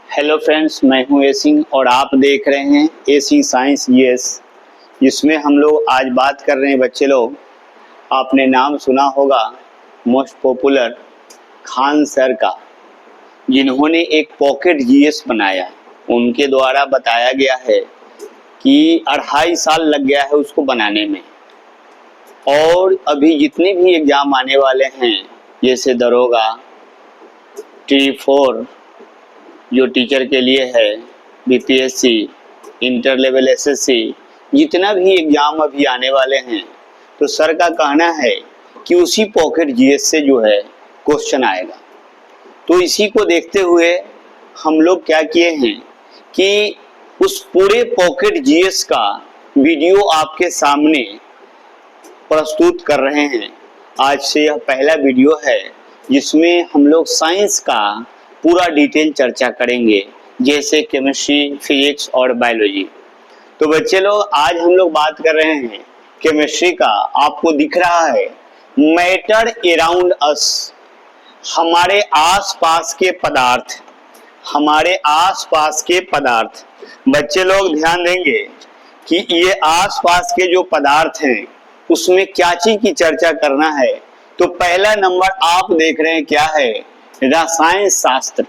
Hello friends, मैं हूं ए सिंह और आप देख रहे हैं ए सिंह साइंस जीएस, जिसमें हम लोग आज बात कर रहे हैं। बच्चे लोग, आपने नाम सुना होगा मोस्ट पॉपुलर खान सर का, जिन्होंने एक पॉकेट जीएस बनाया। उनके द्वारा बताया गया है कि 2.5 साल लग गया है उसको बनाने में, और अभी जितने भी एग्जाम आने वाले हैं, जैसे दरोगा, T4 जो टीचर के लिए है, बीपीएससी, इंटर लेवल एसएससी, जितना भी एग्जाम अभी आने वाले हैं, तो सर का कहना है कि उसी पॉकेट जीएस से जो है क्वेश्चन आएगा। तो इसी को देखते हुए हम लोग क्या किए हैं कि उस पूरे पॉकेट जीएस का वीडियो आपके सामने प्रस्तुत कर रहे हैं। आज से यह पहला वीडियो है जिसमें हम लोग साइंस का पूरा डिटेल चर्चा करेंगे, जैसे केमिस्ट्री, फिजिक्स और बायोलॉजी। तो बच्चे लोग, आज हम लोग बात कर रहे हैं केमिस्ट्री का। आपको दिख रहा है मैटर अराउंड अस, हमारे आसपास के पदार्थ, हमारे आसपास के पदार्थ। बच्चे लोग ध्यान देंगे कि ये आसपास के जो पदार्थ हैं उसमें क्या चीज की चर्चा करना है। तो पहला नंबर आप देख रहे हैं क्या है, रसायन शास्त्र।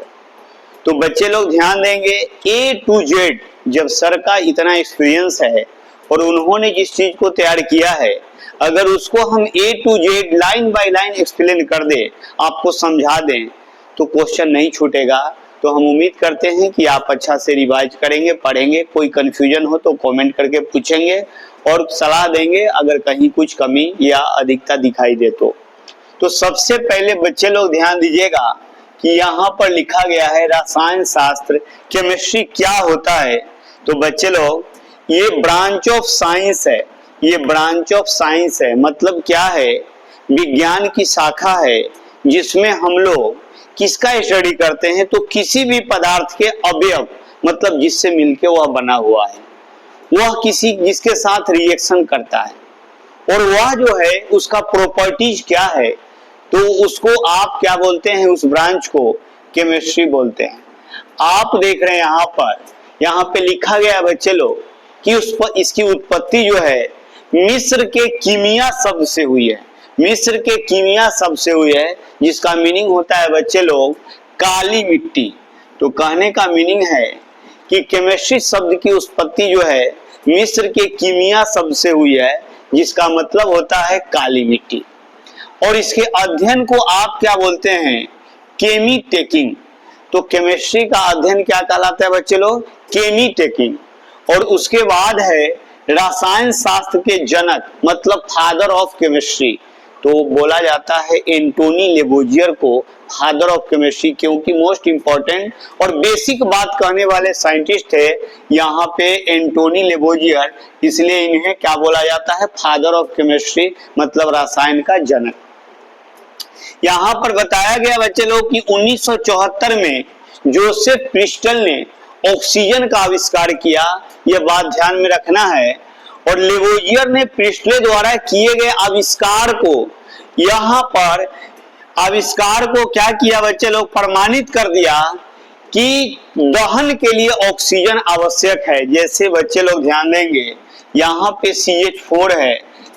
तो बच्चे लोग ध्यान देंगे, A to Z, जब सर का इतना एक्सपीरियंस है और उन्होंने जिस चीज को तैयार किया है, अगर उसको हम A to Z line by line explain कर दे, आपको समझा दें, तो क्वेश्चन नहीं छूटेगा। तो हम उम्मीद करते हैं कि आप अच्छा से रिवाइज करेंगे, पढ़ेंगे। कोई कंफ्यूजन हो तो कमेंट करके पूछेंगे और सलाह देंगे अगर कहीं कुछ कमी या अधिकता दिखाई दे तो सबसे पहले बच्चे लोग ध्यान दीजिएगा कि यहाँ पर लिखा गया है रसायन शास्त्र, केमिस्ट्री क्या होता है। तो बच्चे लोग, ये ब्रांच ऑफ साइंस है, ये ब्रांच ऑफ साइंस है। मतलब क्या है, विज्ञान की शाखा है जिसमें हम लोग किसका स्टडी करते हैं, तो किसी भी पदार्थ के अवयव, मतलब जिससे मिलके वह बना हुआ है, वह किसी जिसके साथ रिएक्शन करता है, और वह जो है उसका प्रॉपर्टीज क्या है, तो उसको आप क्या बोलते हैं, उस ब्रांच को केमिस्ट्री बोलते हैं। आप देख रहे हैं यहाँ पे लिखा गया है बच्चे लोग कि इसकी उत्पत्ति जो है मिस्र के कीमिया शब्द से हुई है। मिस्र के कीमिया शब्द से हुई है, जिसका मीनिंग होता है बच्चे लोग काली मिट्टी। तो कहने का मीनिंग है कि केमिस्ट्री शब्द की उत्पत्ति जो है मिस्र के कीमिया शब्द से हुई है, जिसका मतलब होता है काली मिट्टी। और इसके अध्ययन को आप क्या बोलते हैं, केमी टेकिंग। तो केमिस्ट्री का अध्ययन क्या कहलाता है बच्चे लोग, केमी टेकिंग। और उसके बाद है रसायन शास्त्र के जनक, मतलब फादर ऑफ केमिस्ट्री। तो बोला जाता है एंटोनी लेवोजियर को फादर ऑफ केमिस्ट्री, क्योंकि मोस्ट इंपॉर्टेंट और बेसिक बात कहने वाले साइंटिस्ट है यहाँ पे एंटोनी लेवोजियर, इसलिए इन्हें क्या बोला जाता है, फादर ऑफ केमिस्ट्री, मतलब रसायन का जनक। यहाँ पर बताया गया बच्चे लोग कि 1974 में जोसेफ प्रिस्टल ने ऑक्सीजन का आविष्कार किया, यह बात ध्यान में रखना है। और लेवोजियर ने प्रिस्टले द्वारा किए गए आविष्कार को, यहाँ पर आविष्कार को क्या किया बच्चे लोग, प्रमाणित कर दिया कि दहन के लिए ऑक्सीजन आवश्यक है। जैसे बच्चे लोग ध्यान देंगे, यहाँ पे CH4 है,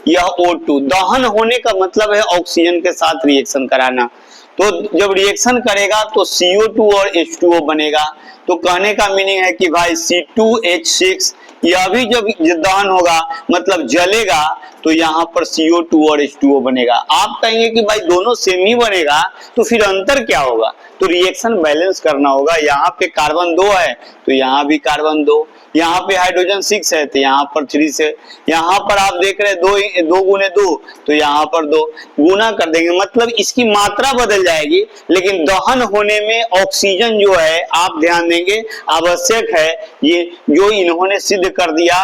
यह O2। दहन होने का मतलब है ऑक्सीजन के साथ रिएक्शन कराना। तो जब रिएक्शन करेगा तो CO2 और H2O बनेगा। तो कहने का मीनिंग है कि भाई C2H6, यह भी जब दहन होगा मतलब जलेगा, तो यहाँ पर CO2 और H2O बनेगा। आप कहेंगे कि भाई दोनों सेम ही बनेगा, तो फिर अंतर क्या होगा, तो रिएक्शन बैलेंस करना होगा। यहाँ पे कार्बन 2 है तो यहाँ भी कार्बन 2, यहाँ पे हाइड्रोजन 6 है तो यहाँ पर 3 से, यहाँ पर आप देख रहे हैं 2 गुने 2, तो यहाँ पर 2 गुना कर देंगे, मतलब इसकी मात्रा बदल जाएगी, लेकिन दहन होने में ऑक्सीजन जो है आप ध्यान देंगे आवश्यक है। ये जो इन्होंने सिद्ध कर दिया,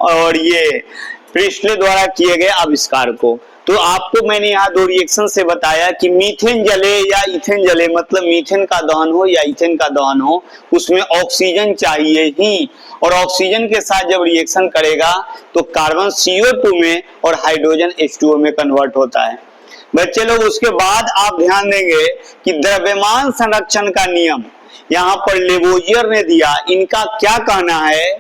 और ये प्रिस्टले द्वारा किए गए आविष्कार को। तो आपको मैंने यहाँ 2 रिएक्शन से बताया कि मीथेन जले या इथेन जले, मतलब मीथेन का दहन हो या इथेन का दहन हो, उसमें ऑक्सीजन चाहिए ही, और ऑक्सीजन के साथ जब रिएक्शन करेगा तो कार्बन CO2 में और हाइड्रोजन H2O में कन्वर्ट होता है। बच्चे लोग उसके बाद आप ध्यान देंगे कि द्रव्यमान संरक्षण का नियम यहाँ पर लेवोजियर ने दिया। इनका क्या कहना है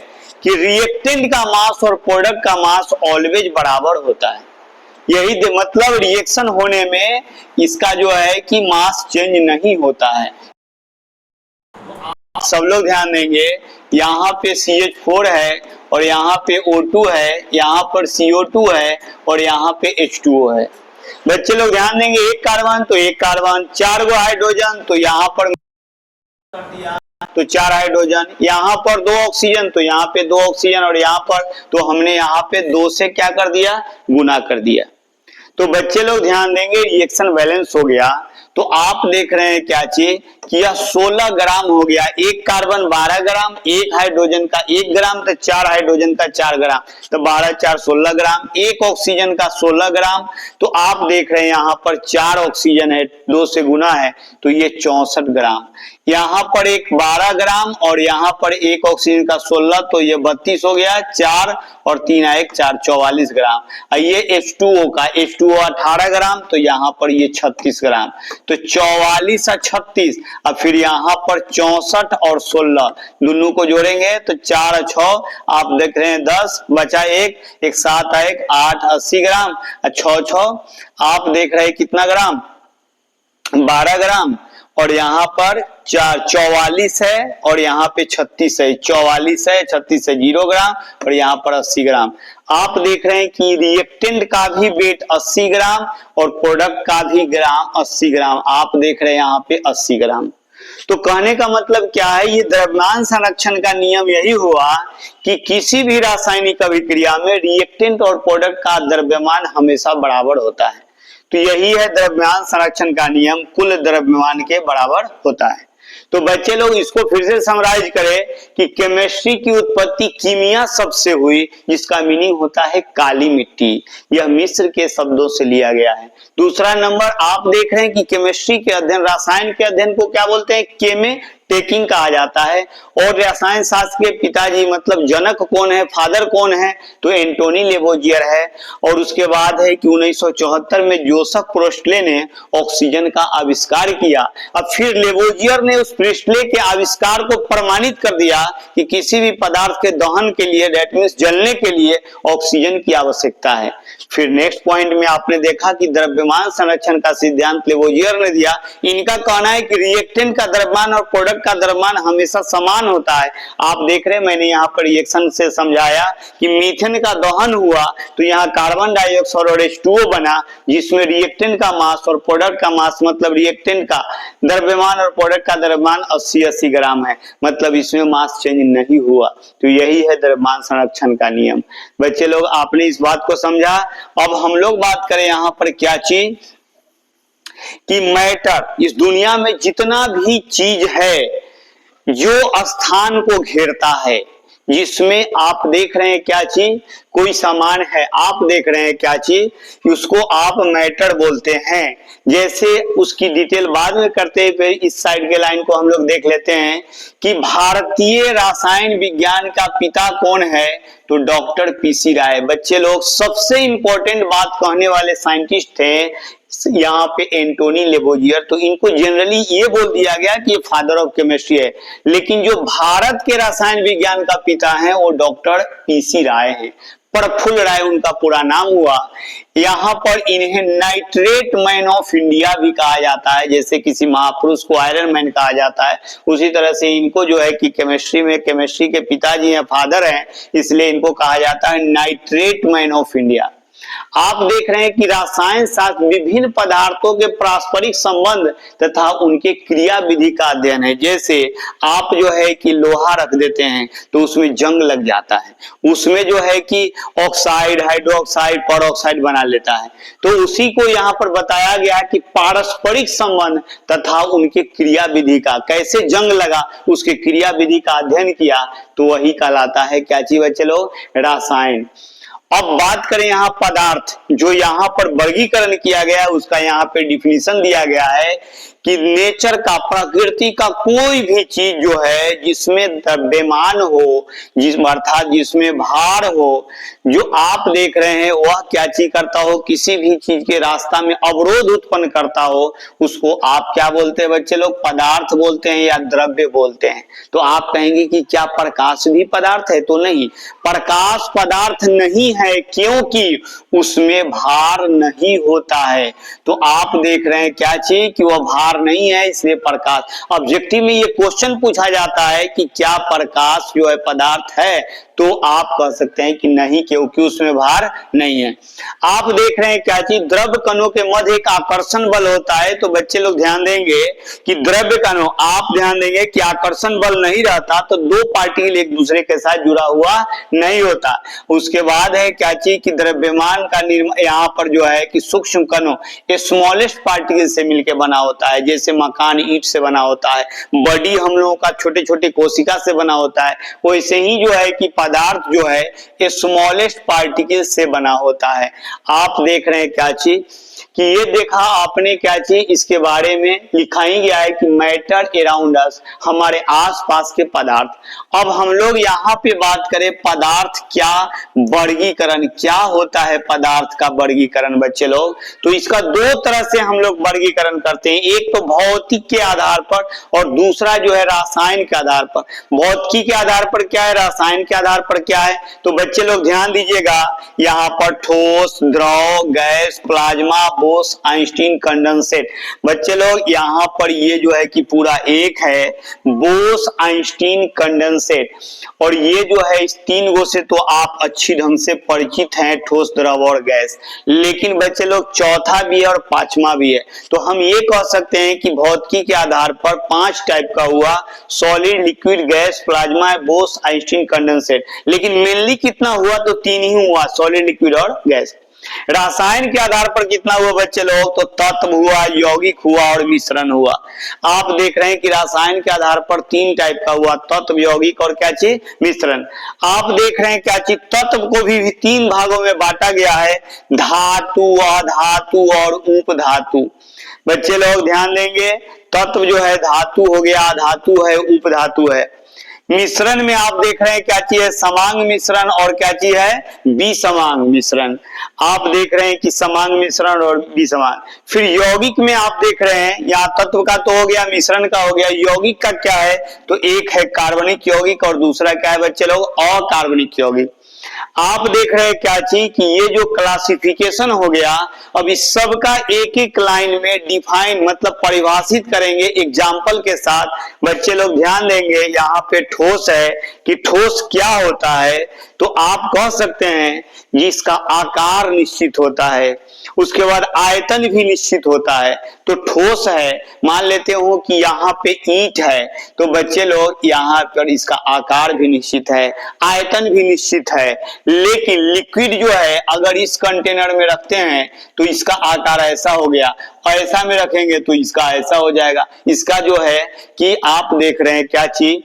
कि रिएक्टेंट का मास और प्रोडक्ट का मास ऑलवेज बराबर होता है। यही मतलब रिएक्शन होने में इसका जो है कि मास चेंज नहीं होता है। सब लोग ध्यान देंगे, यहाँ पे CH4 है और यहाँ पे O2 है, यहाँ पर CO2 है और यहाँ पे H2O है। बच्चे लोग ध्यान देंगे, एक कार्बन तो एक कार्बन, 4 गो हाइड्रोजन तो यहाँ पर तो 4 हाइड्रोजन, यहाँ पर 2 ऑक्सीजन तो यहाँ पे 2 ऑक्सीजन और यहाँ पर तो हमने यहाँ पे 2 से क्या कर दिया, गुना कर दिया। तो बच्चे लोग ध्यान देंगे, रिएक्शन बैलेंस हो गया। तो आप देख रहे हैं क्या चीज कि यह 16 ग्राम हो गया, एक कार्बन 12 ग्राम, एक हाइड्रोजन का 1 ग्राम, तो 4 हाइड्रोजन का 4 ग्राम, तो 12 4 16 ग्राम, एक ऑक्सीजन का 16 ग्राम। तो आप देख रहे हैं यहाँ पर 4 ऑक्सीजन है, 2 से गुना है तो ये 64 ग्राम, यहाँ पर एक 12 ग्राम और यहाँ पर एक ऑक्सीजन का 16, तो ये 32 हो गया, 4 और 3 1 4 44 ग्राम। ये H2O का, H2O 18 ग्राम, तो यहाँ पर ये 36 ग्राम, तो 44 और 36, अब फिर यहाँ पर 64 और 16 दोनों को जोड़ेंगे तो 4 और 6 आप देख रहे हैं 10, बचा 1, 1 7 1 8 80 ग्राम, 6 6 आप देख रहे हैं कितना ग्राम, 12 ग्राम, और यहाँ पर 44 है और यहाँ पे 36 है, 44 है 36 है 0 ग्राम और यहाँ पर 80 ग्राम। आप देख रहे हैं कि रिएक्टेंट का भी वेट 80 ग्राम और प्रोडक्ट का भी ग्राम 80 ग्राम, आप देख रहे हैं यहाँ पे 80 ग्राम। तो कहने का मतलब क्या है, ये द्रव्यमान संरक्षण का नियम यही हुआ कि किसी भी रासायनिक अभिक्रिया में रिएक्टेंट और प्रोडक्ट का द्रव्यमान हमेशा बराबर होता है। तो यही है द्रव्यमान संरक्षण का नियम, कुल द्रव्यमान के बराबर होता है। तो बच्चे लोग इसको फिर से समराइज करें कि केमिस्ट्री की उत्पत्ति कीमिया शब्द से हुई, जिसका मीनिंग होता है काली मिट्टी। यह मिस्र के शब्दों से लिया गया है। दूसरा नंबर आप देख रहे हैं कि केमिस्ट्री के अध्ययन, रसायन के अध्ययन को क्या बोलते हैं, केमे टेकिंग कहा जाता है। और रसायन शास्त्र के पिताजी मतलब जनक कौन है, फादर कौन है, तो एंटोनी लेवोजियर है। और उसके बाद है कि 1974 में जोसेफ प्रिस्टले ने ऑक्सीजन का आविष्कार किया। अब फिर लेवोजियर ने उस प्रिस्टले के आविष्कार को प्रमाणित कर दिया कि किसी भी पदार्थ के दहन के लिए, दैट मींस जलने के लिए ऑक्सीजन की आवश्यकता है। फिर नेक्स्ट पॉइंट में आपने देखा कि द्रव्यमान संरक्षण का सिद्धांत लेवोजियर ने दिया। इनका कहना है कि रिएक्टेंट का द्रव्यमान और प्रोडक्ट का द्रव्यमान हमेशा समान होता है। आप देख रहे हैं, मैंने यहाँ पर रिएक्शन से समझाया कि मीथेन का दहन हुआ तो यहाँ कार्बन डाइऑक्साइड और H2O बना, जिसमें रिएक्टेंट का मास और प्रोडक्ट का मास मतलब रिएक्टेंट का द्रव्यमान और प्रोडक्ट का द्रव्यमान 80-80 ग्राम है, मतलब इसमें मास चेंज नहीं हुआ। तो यही है द्रव्यमान संरक्षण का नियम। बच्चे लोग आपने इस बात को समझा। अब हम लोग बात करें यहाँ पर क्या चीज कि मैटर, इस दुनिया में जितना भी चीज है जो स्थान को घेरता है, जिसमें आप देख रहे हैं क्या चीज, कोई सामान है, आप देख रहे हैं क्या चीज, उसको आप मैटर बोलते हैं। जैसे उसकी डिटेल बाद में करते हैं, इस साइड के लाइन को हम लोग देख लेते हैं कि भारतीय रसायन विज्ञान का पिता कौन है, तो डॉक्टर पीसी राय। बच्चे लोग सबसे इंपॉर्टेंट बात कहने वाले साइंटिस्ट थे यहाँ पे एंटोनी लेवोजियर। तो इनको जनरली ये बोल दिया गया कि ये फादर ऑफ केमिस्ट्री है, लेकिन जो भारत के रसायन विज्ञान का पिता है वो डॉक्टर पीसी राय हैं। प्रफुल्ल राय उनका पूरा नाम हुआ। यहाँ पर इन्हें नाइट्रेट मैन ऑफ इंडिया भी कहा जाता है, जैसे किसी महापुरुष को आयरन मैन कहा जाता है, उसी तरह से इनको जो है कि केमिस्ट्री में केमिस्ट्री के पिताजी हैं, फादर हैं, इसलिए इनको कहा जाता है नाइट्रेट मैन ऑफ इंडिया। आप देख रहे हैं कि रसायन शास्त्र विभिन्न पदार्थों के पारस्परिक संबंध तथा उनके क्रिया विधि का अध्ययन है। जैसे आप जो है कि लोहा रख देते हैं तो उसमें जंग लग जाता है, उसमें जो है कि ऑक्साइड, हाइड्रोक्साइड, परऑक्साइड बना लेता है। तो उसी को यहाँ पर बताया गया कि पारस्परिक संबंध तथा उनके क्रिया विधि का, कैसे जंग लगा उसके क्रिया विधि का अध्ययन किया, तो वही कहलाता है क्या चीज बच्चे लोग, रसायन। अब बात करें यहाँ पदार्थ, जो यहाँ पर वर्गीकरण किया गया है उसका यहाँ पे डिफिनीशन दिया गया है कि नेचर का, प्रकृति का कोई भी चीज जो है जिसमें द्रव्यमान हो, अर्थात जिसमें भार हो, जो आप देख रहे हैं वह क्या चीज करता हो, किसी भी चीज के रास्ता में अवरोध उत्पन्न करता हो, उसको आप क्या बोलते हैं बच्चे लोग? पदार्थ बोलते हैं या द्रव्य बोलते हैं। तो आप कहेंगे कि क्या प्रकाश भी पदार्थ है? तो नहीं, प्रकाश पदार्थ नहीं है, क्योंकि उसमें भार नहीं होता है। तो आप देख रहे हैं क्या चीज कि वह भार नहीं है, इसलिए प्रकाश। ऑब्जेक्टिव में ये क्वेश्चन पूछा जाता है कि क्या प्रकाश जो है पदार्थ है, तो आप कह सकते हैं कि नहीं, क्योंकि उसमें भार नहीं है। आप देख रहे हैं क्या चीज? द्रव्य कणों के मध्य एक आकर्षण बल होता है। तो बच्चे लोग ध्यान देंगे कि द्रव्य कणों, आप ध्यान देंगे कि आकर्षण बल नहीं रहता तो दो पार्टिकल एक दूसरे के साथ जुड़ा हुआ नहीं होता। उसके बाद है क्या चीज कि द्रव्यमान का निर्माण यहाँ पर जो है कि सूक्ष्म कणों, स्मॉलेस्ट पार्टिकल से मिलकर बना होता है। जैसे मकान ईंट से बना होता है, बॉडी हम लोगों का छोटे छोटे कोशिका से बना होता है, वैसे ही जो है कि पदार्थ जो है ये स्मॉलेस्ट पार्टिकल से बना होता है। आप देख रहे हैं क्या चीज कि ये देखा आपने क्या चीज, इसके बारे में लिखा ही गया है कि मैटर अराउंड अस, हमारे आसपास के पदार्थ। अब हम लोग यहाँ पे बात करें पदार्थ क्या वर्गीकरण, क्या होता है पदार्थ का वर्गीकरण बच्चे लोग? तो इसका दो तरह से हम लोग वर्गीकरण करते हैं, एक तो भौतिक के आधार पर और दूसरा जो है रासायन के आधार पर। भौतिक के आधार पर क्या है, रासायन के आधार पर क्या है? तो बच्चे लोग ध्यान दीजिएगा, यहाँ पर ठोस, द्रव, gas, plasma, Bose Einstein condensate. बच्चे लोग यहाँ पर ये जो है कि पूरा एक है बोस आइंस्टीन कंडेंसेट, और ये जो है इस तीन गो से तो आप अच्छी ढंग से परिचित हैं, ठोस, द्रव और गैस। लेकिन बच्चे लोग चौथा भी है और पांचवा भी है। तो हम ये कह सकते हैं कि भौतिकी के आधार पर 5 टाइप का हुआ, solid, liquid, gas, plasma, Bose Einstein condensate. लेकिन मेनली कितना हुआ? तो 3 ही हुआ, सॉलिड, लिक्विड और गैस। रासायन के आधार पर कितना हुआ बच्चे लोग? तो तत्व हुआ, यौगिक हुआ और मिश्रण हुआ। आप देख रहे हैं कि रासायन के आधार पर 3 टाइप का हुआ, तत्व, यौगिक और क्या चीज? मिश्रण। आप देख रहे हैं क्या चीज? तत्व को भी 3 भागों में बांटा गया है, धातु, अधातु और उपधातु। बच्चे लोग ध्यान देंगे, तत्व जो है धातु हो गया, धातु है, उपधातु है। मिश्रण में आप देख रहे हैं क्या चीज है? समांग मिश्रण और क्या चीज है? विसमांग मिश्रण। आप देख रहे हैं कि समांग मिश्रण और विसमांग। फिर यौगिक में आप देख रहे हैं, यहाँ तत्व का तो हो गया, मिश्रण का हो गया, यौगिक का क्या है? तो एक है कार्बनिक यौगिक और दूसरा क्या है बच्चे लोग? अकार्बनिक यौगिक। आप देख रहे हैं क्या चीज कि ये जो क्लासिफिकेशन हो गया, अब इस सब का एक एक लाइन में डिफाइन मतलब परिभाषित करेंगे एग्जाम्पल के साथ। बच्चे लोग ध्यान देंगे, यहाँ पे ठोस है कि ठोस क्या होता है? तो आप कह सकते हैं जिसका आकार निश्चित होता है, उसके बाद आयतन भी निश्चित होता है। तो ठोस है, मान लेते हो कि यहाँ पे ईंट है, तो बच्चे लोग यहाँ पर इसका आकार भी निश्चित है, आयतन भी निश्चित है। लेकिन लिक्विड जो है अगर इस कंटेनर में रखते हैं तो इसका आकार ऐसा हो गया, और ऐसा में रखेंगे तो इसका ऐसा हो जाएगा। इसका जो है कि आप देख रहे हैं क्या चीज,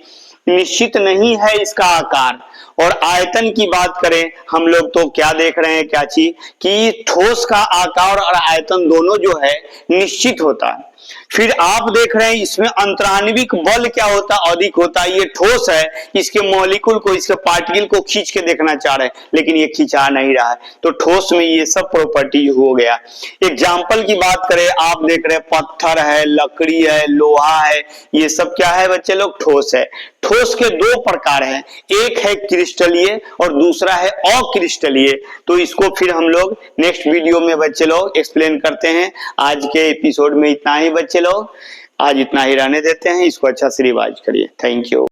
निश्चित नहीं है इसका आकार। और आयतन की बात करें हम लोग तो क्या देख रहे हैं क्या चीज कि ठोस का आकार और आयतन दोनों जो है निश्चित होता है। फिर आप देख रहे हैं इसमें अंतराण्विक बल क्या होता है? अधिक होता है। ये ठोस है, इसके मॉलिक्यूल को, इसके पार्टिकल को खींच के देखना चाह रहे हैं, लेकिन ये खिंचा नहीं रहा है। तो ठोस में ये सब प्रॉपर्टी हो गया। एग्जाम्पल की बात करें, आप देख रहे हैं पत्थर है, लकड़ी है, लोहा है, ये सब क्या है बच्चे लोग? ठोस है। ठोस के 2 प्रकार हैं, एक है क्रिस्टलीय और दूसरा है अक्रिस्टलीय। तो इसको फिर हम लोग नेक्स्ट वीडियो में बच्चे लोग एक्सप्लेन करते हैं। आज के एपिसोड में इतना ही बच्चे लोग, आज इतना ही रहने देते हैं, इसको अच्छा से रिवाइज करिए। Thank you.